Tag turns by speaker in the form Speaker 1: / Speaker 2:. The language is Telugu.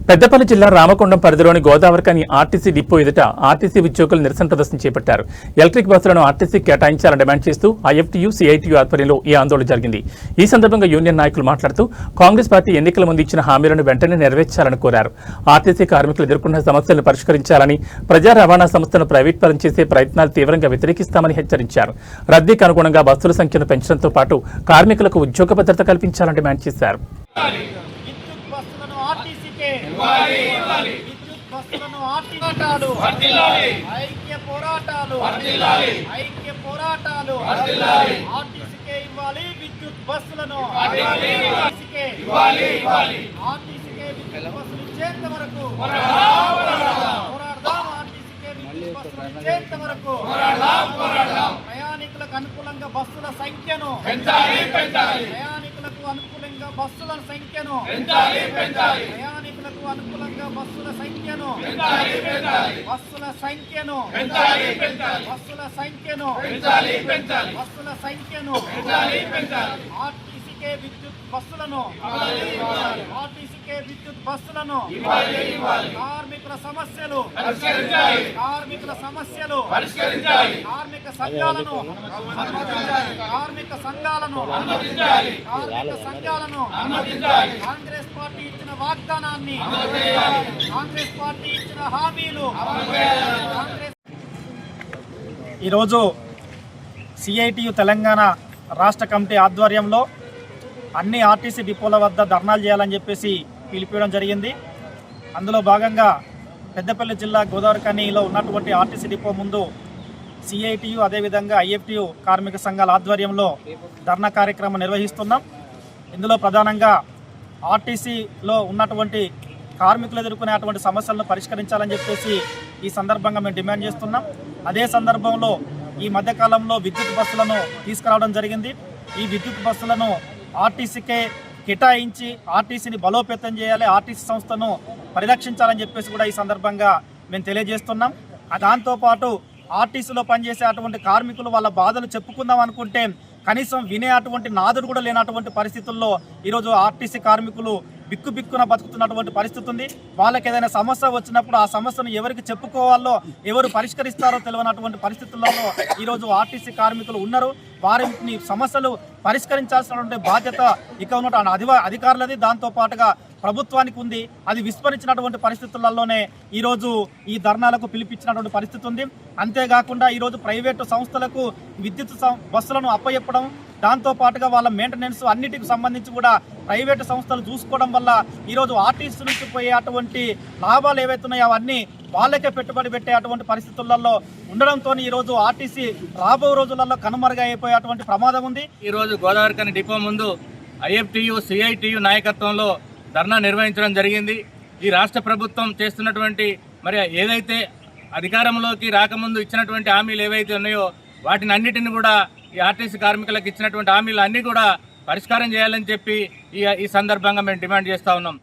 Speaker 1: పెద్దపల్లి జిల్లా రామకొండం పరిధిలోని గోదావరికని ఆర్టీసీ డిపో ఎదుట ఆర్టీసీ ఉద్యోగులు నిరసన ప్రదర్శన చేపట్టారు. ఎలక్ట్రిక్ బస్సులను ఆర్టీసీ కేటాయించాలని డిమాండ్ చేస్తూ ఐఎఫ్టీయూ, సిఐటియు ఆధ్వర్యంలో ఈ ఆందోళన జరిగింది. ఈ సందర్భంగా యూనియన్ నాయకులు మాట్లాడుతూ కాంగ్రెస్ పార్టీ ఎన్నికల ముందు ఇచ్చిన హామీలను వెంటనే నెరవేర్చాలని కోరారు. ఆర్టీసీ కార్మికులు ఎదుర్కొన్న సమస్యలను పరిష్కరించాలని, ప్రజా రవాణా సంస్థను ప్రైవేట్ పరం చేసే ప్రయత్నాలు తీవ్రంగా వ్యతిరేకిస్తామని హెచ్చరించారు. రద్దీకి అనుగుణంగా బస్సుల సంఖ్యను పెంచడంతో పాటు కార్మికులకు ఉద్యోగ భద్రత కల్పించాలని డిమాండ్ చేశారు.
Speaker 2: ఐక్య పోరాటాలు ఆర్టీసీకే ఇవ్వాలి విద్యుత్ బస్సులను ఆర్టీసీకే విద్యుత్ బస్సులు ఇచ్చేంత వరకు పోరాడదాం. ఆర్టీసీకే విద్యుత్ బస్సులు ఇచ్చేంత వరకు ప్రయాణికులకు అనుకూలంగా బస్సుల సంఖ్యను ప్రయాణికులకు అనుకూలంగా బస్సుల సంఖ్యను ప్రయాణికులకు అనుకూలంగా బస్సుల సంఖ్యను ఆర్టీసీకే విద్యుత్ బస్సులను కార్మికుల సమస్యలు కార్మిక సంఘాలను కాంగ్రెస్ పార్టీ ఇచ్చిన వాగ్దానాన్ని కాంగ్రెస్ పార్టీ ఇచ్చిన హామీలు ఈరోజు సిఐటియు తెలంగాణ రాష్ట్ర కమిటీ ఆధ్వర్యంలో అన్ని ఆర్టీసీ డిపోల వద్ద ధర్నాలు చేయాలని చెప్పేసి పిలిపించడం జరిగింది. అందులో భాగంగా పెద్దపల్లి జిల్లా గోదావరికనిలో ఉన్నటువంటి ఆర్టీసీ డిపో ముందు సిఐటియు అదేవిధంగా ఐఎఫ్టియు కార్మిక సంఘాల ఆధ్వర్యంలో ధర్నా కార్యక్రమం నిర్వహిస్తున్నాం. ఇందులో ప్రధానంగా ఆర్టీసీలో ఉన్నటువంటి కార్మికులు ఎదుర్కొనేటువంటి సమస్యలను పరిష్కరించాలని చెప్పేసి ఈ సందర్భంగా మేము డిమాండ్ చేస్తున్నాం. అదే సందర్భంలో ఈ మధ్యకాలంలో విద్యుత్ బస్సులను తీసుకురావడం జరిగింది. ఈ విద్యుత్ బస్సులను ఆర్టీసీకే కేటాయించి ఆర్టీసీని బలోపేతం చేయాలి, ఆర్టీసీ సంస్థను పరిరక్షించాలని చెప్పేసి కూడా ఈ సందర్భంగా మేము తెలియజేస్తున్నాం. దాంతోపాటు ఆర్టీసీలో పనిచేసే అటువంటి కార్మికులు వాళ్ళ బాధలు చెప్పుకుందాం అనుకుంటే కనీసం వినే అటువంటి నాదుడు కూడా లేనటువంటి పరిస్థితుల్లో ఈరోజు ఆర్టీసీ కార్మికులు బిక్కున బతుకుతున్నటువంటి పరిస్థితి ఉంది. వాళ్ళకి ఏదైనా సమస్య వచ్చినప్పుడు ఆ సమస్యను ఎవరికి చెప్పుకోవాలో, ఎవరు పరిష్కరిస్తారో తెలియనటువంటి పరిస్థితులలో ఈరోజు ఆర్టీసీ కార్మికులు ఉన్నారు. వారిని సమస్యలు పరిష్కరించాల్సినటువంటి బాధ్యత ఇక ఉన్నటువంటి అధికారులది, దాంతోపాటుగా ప్రభుత్వానికి ఉంది. అది విస్మరించినటువంటి పరిస్థితులలోనే ఈరోజు ఈ ధర్నాలకు పిలిపించినటువంటి పరిస్థితి ఉంది. అంతేకాకుండా ఈరోజు ప్రైవేటు సంస్థలకు విద్యుత్ బస్సులను అప్పచెప్పడం, దాంతోపాటుగా వాళ్ళ మెయింటెనెన్స్ అన్నిటికి సంబంధించి కూడా ప్రైవేటు సంస్థలు చూసుకోవడం వల్ల ఈరోజు ఆర్టీసీ నుంచి పోయే అటువంటి లాభాలు ఏవైతున్నాయో అవన్నీ వాళ్ళకే పెట్టుబడి పెట్టే అటువంటి పరిస్థితులలో ఉండడంతో ఈరోజు ఆర్టీసీ రాబో రోజులలో కనుమరుగైపోయేటువంటి ప్రమాదం ఉంది.
Speaker 3: ఈరోజు గోదావరికని డిపో ముందు ఐఎఫ్టీయు, సిఐటియు నాయకత్వంలో ధర్నా నిర్వహించడం జరిగింది. ఈ రాష్ట్ర ప్రభుత్వం చేస్తున్నటువంటి మరి ఏదైతే అధికారంలోకి రాకముందు ఇచ్చినటువంటి హామీలు ఏవైతే ఉన్నాయో వాటిని అన్నిటిని కూడా ఈ ఆర్టీసీ కార్మికులకు ఇచ్చినటువంటి హామీలు అన్నీ కూడా పరిష్కారం చేయాలని చెప్పి ఈ సందర్భంగా మేము డిమాండ్ చేస్తా ఉన్నాం.